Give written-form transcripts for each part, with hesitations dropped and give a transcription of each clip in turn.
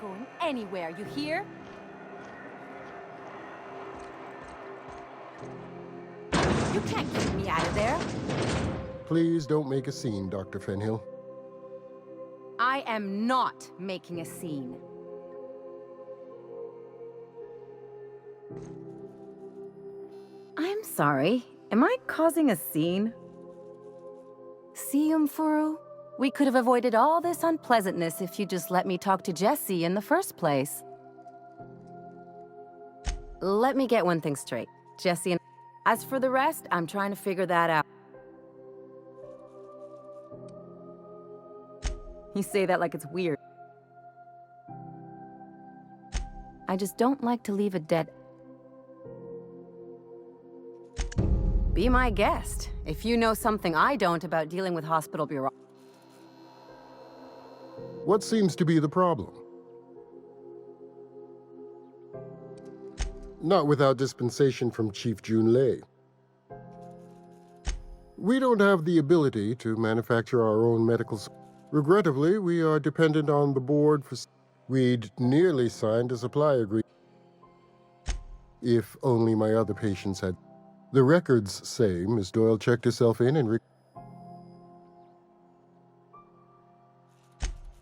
going anywhere, you hear? You can't keep me out of there. Please don't make a scene, Dr. Fenhill. I am not making a scene. I'm sorry. Am I causing a scene? See, Umfuru? We could have avoided all this unpleasantness if you just let me talk to Jesse in the first place. Let me get one thing straight. Jesse and... As for the rest, I'm trying to figure that out. You say that like it's weird. I just don't like to leave a dead... Be my guest, if you know something I don't about dealing with hospital bureaucracy. What seems to be the problem? Not without dispensation from Chief Junlei. We don't have the ability to manufacture our own medical... Regrettably, we are dependent on the board for... We'd nearly signed a supply agreement. If only my other patients had... The records say Miss Doyle checked herself in and...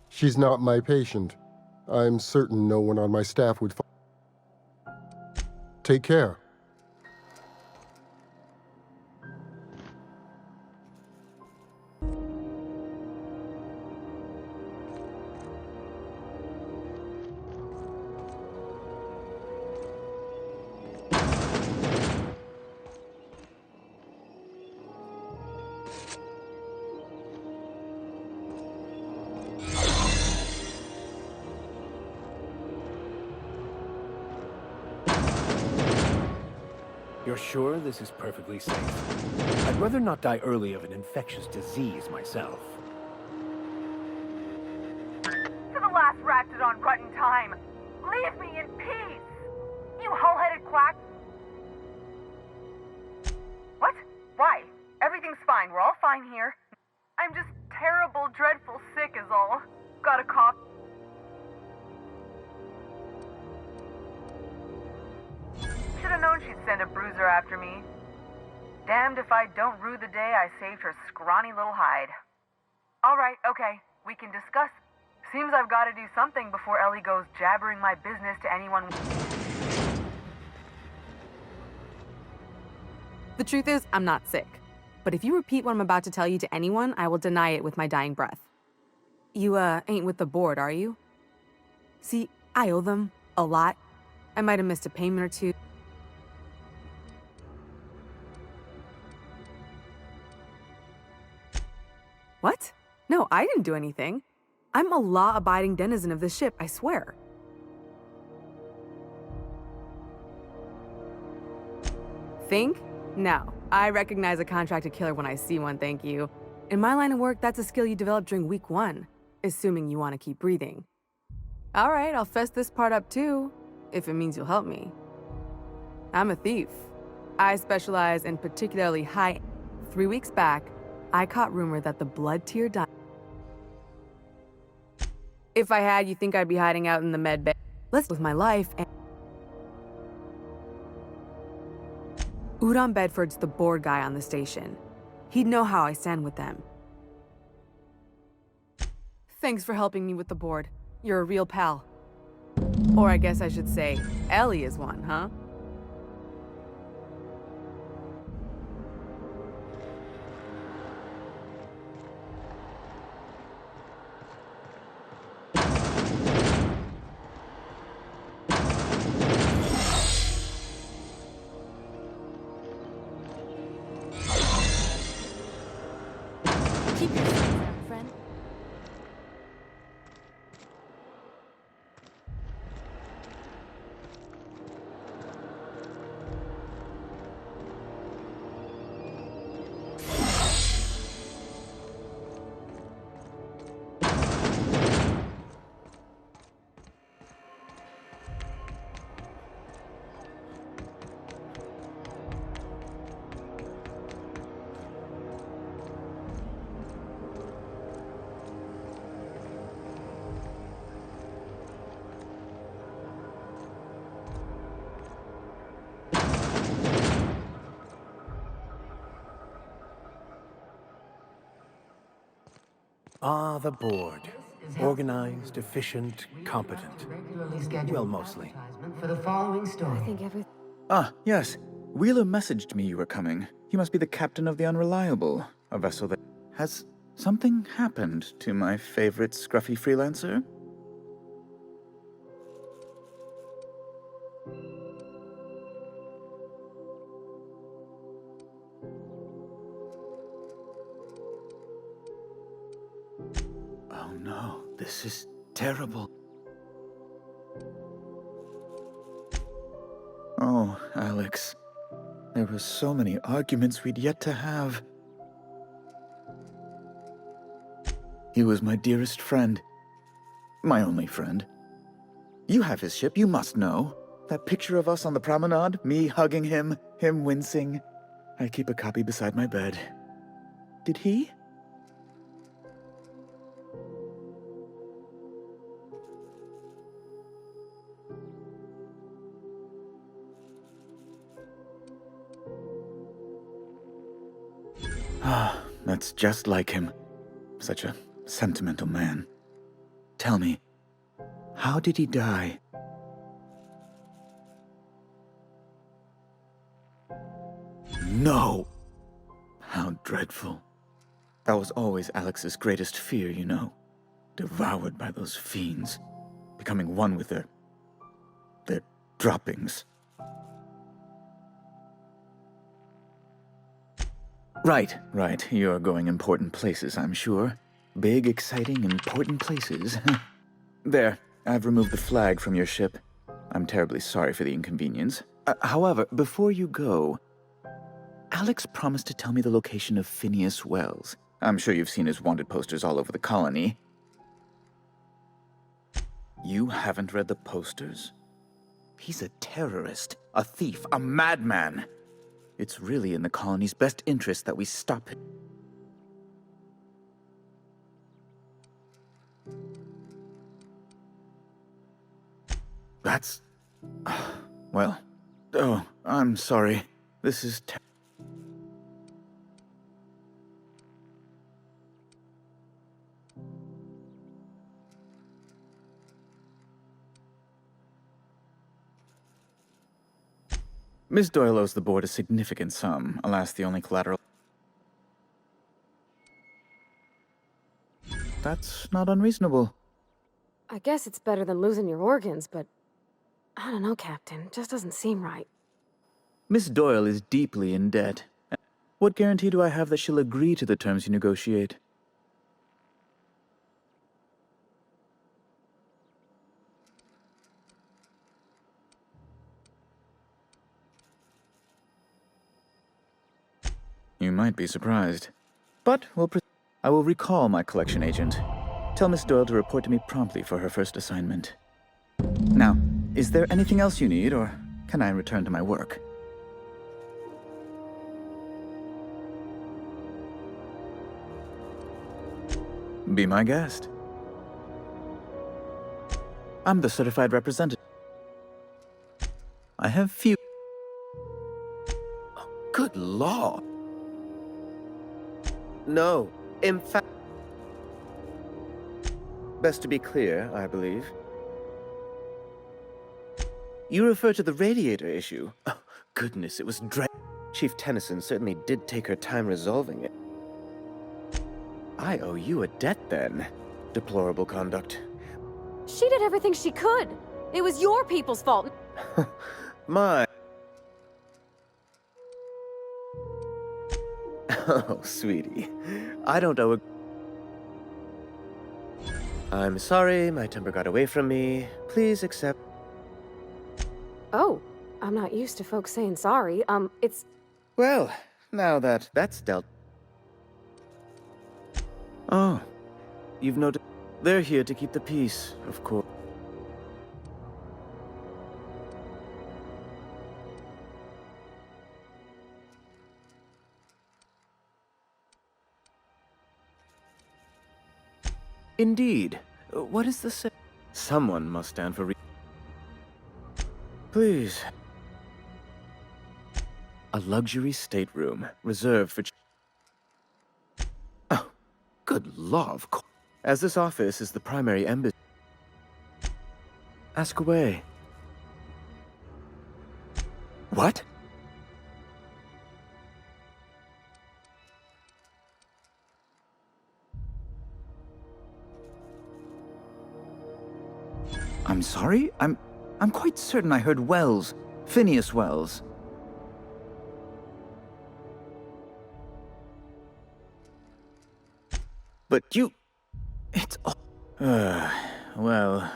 She's not my patient. I'm certain no one on my staff would... Take care. You're sure this is perfectly safe? I'd rather not die early of an infectious disease myself. To the last ratchet on rotten time! Leave me in peace! You hull-headed quack! What? Why? Everything's fine. We're all fine here. I'm just terrible, dreadful sick is all. Got a cough. Should've known she'd send a bruiser after me. Damned if I don't rue the day I saved her scrawny little hide. Alright, okay, we can discuss. Seems I've got to do something before Ellie goes jabbering my business to anyone. The truth is, I'm not sick. But if you repeat what I'm about to tell you to anyone, I will deny it with my dying breath. You, ain't with the board, are you? See, I owe them a lot. I might have missed a payment or two. What? No, I didn't do anything. I'm a law-abiding denizen of this ship, I swear. Think? No. I recognize a contracted killer when I see one, thank you. In my line of work, that's a skill you develop during week 1, assuming you want to keep breathing. All right, I'll fess this part up too, if it means you'll help me. I'm a thief. I specialize in particularly high... 3 weeks back, I caught rumor that the blood tier died. If I had, you think I'd be hiding out in the med bay? Let's with my life and... Udon Bedford's the board guy on the station. He'd know how I stand with them. Thanks for helping me with the board. You're a real pal. Or I guess I should say, Ellie is one, huh? Keep your distance there, friend. Ah, the board. Organized, efficient, competent. Well, mostly. For the following story. I think everything. Ah, yes. Wheeler messaged me you were coming. He must be the captain of the Unreliable, a vessel that... Has something happened to my favorite scruffy freelancer? Oh no, this is terrible. Oh, Alex. There were so many arguments we'd yet to have. He was my dearest friend. My only friend. You have his ship, you must know. That picture of us on the promenade, me hugging him, him wincing. I keep a copy beside my bed. Did he? Ah, that's just like him. Such a sentimental man. Tell me, how did he die? No! How dreadful. That was always Alex's greatest fear, you know. Devoured by those fiends. Becoming one with their droppings. Right. You're going important places, I'm sure. Big, exciting, important places. There, I've removed the flag from your ship. I'm terribly sorry for the inconvenience. However, before you go, Alex promised to tell me the location of Phineas Wells. I'm sure you've seen his wanted posters all over the colony. You haven't read the posters? He's a terrorist, a thief, a madman. It's really in the colony's best interest that we stop him. That's... well... Oh, I'm sorry. This is Miss Doyle owes the board a significant sum. Alas, the only collateral... That's not unreasonable. I guess it's better than losing your organs, but I don't know, Captain. It just doesn't seem right. Miss Doyle is deeply in debt. What guarantee do I have that she'll agree to the terms you negotiate? You might be surprised. But I will recall my collection agent. Tell Miss Doyle to report to me promptly for her first assignment. Now, is there anything else you need, or can I return to my work? Be my guest. I'm the certified representative. I have few... Oh, good law. No, in fact... Best to be clear, I believe. You refer to the radiator issue? Oh, goodness, it was Chief Tennyson certainly did take her time resolving it. I owe you a debt, then. Deplorable conduct. She did everything she could. It was your people's fault. My... Oh, sweetie. I don't owe a... I'm sorry, my temper got away from me. Please accept... Oh, I'm not used to folks saying sorry. It's... Well, now that that's dealt... Oh, you've noticed... They're here to keep the peace, of course. Indeed. What is the... Someone must stand for... Please. A luxury stateroom, reserved for... Oh, good law, of course. As this office is the primary embassy... Ask away. What? I'm sorry? I'm quite certain I heard Wells. Phineas Wells. But you... It's all... well...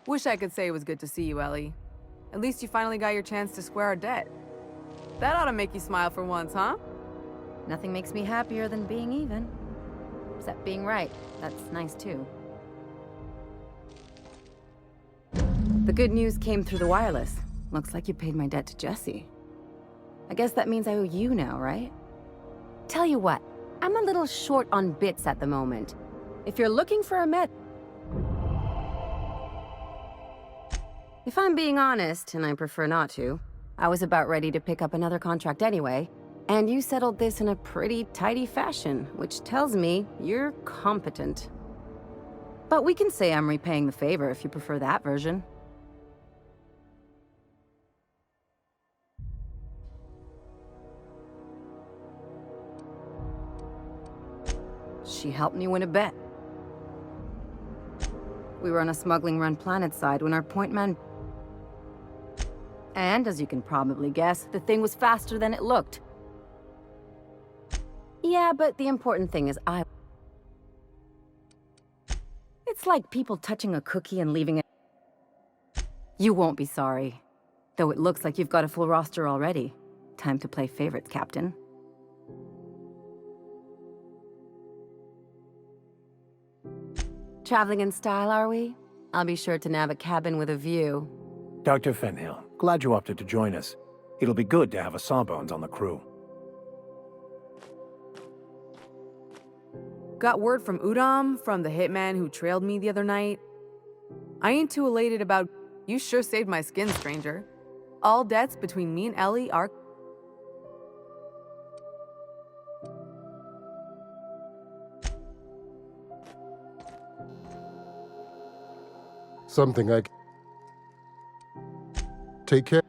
Wish I could say it was good to see you, Ellie. At least you finally got your chance to square our debt. That ought to make you smile for once, huh? Nothing makes me happier than being even. Except being right. That's nice, too. The good news came through the wireless. Looks like you paid my debt to Jesse. I guess that means I owe you now, right? Tell you what, I'm a little short on bits at the moment. If you're looking for a med... If I'm being honest, and I prefer not to, I was about ready to pick up another contract anyway, and you settled this in a pretty tidy fashion, which tells me you're competent. But we can say I'm repaying the favor if you prefer that version. She helped me win a bet. We were on a smuggling run planetside when our point man... And, as you can probably guess, the thing was faster than it looked. Yeah, but the important thing is It's like people touching a cookie and leaving it... You won't be sorry. Though it looks like you've got a full roster already. Time to play favorites, Captain. Traveling in style, are we? I'll be sure to nab a cabin with a view. Dr. Fenhill, glad you opted to join us. It'll be good to have a Sawbones on the crew. Got word from Udom, from the hitman who trailed me the other night. I ain't too elated about... You sure saved my skin, stranger. All debts between me and Ellie are... Something I... Take care.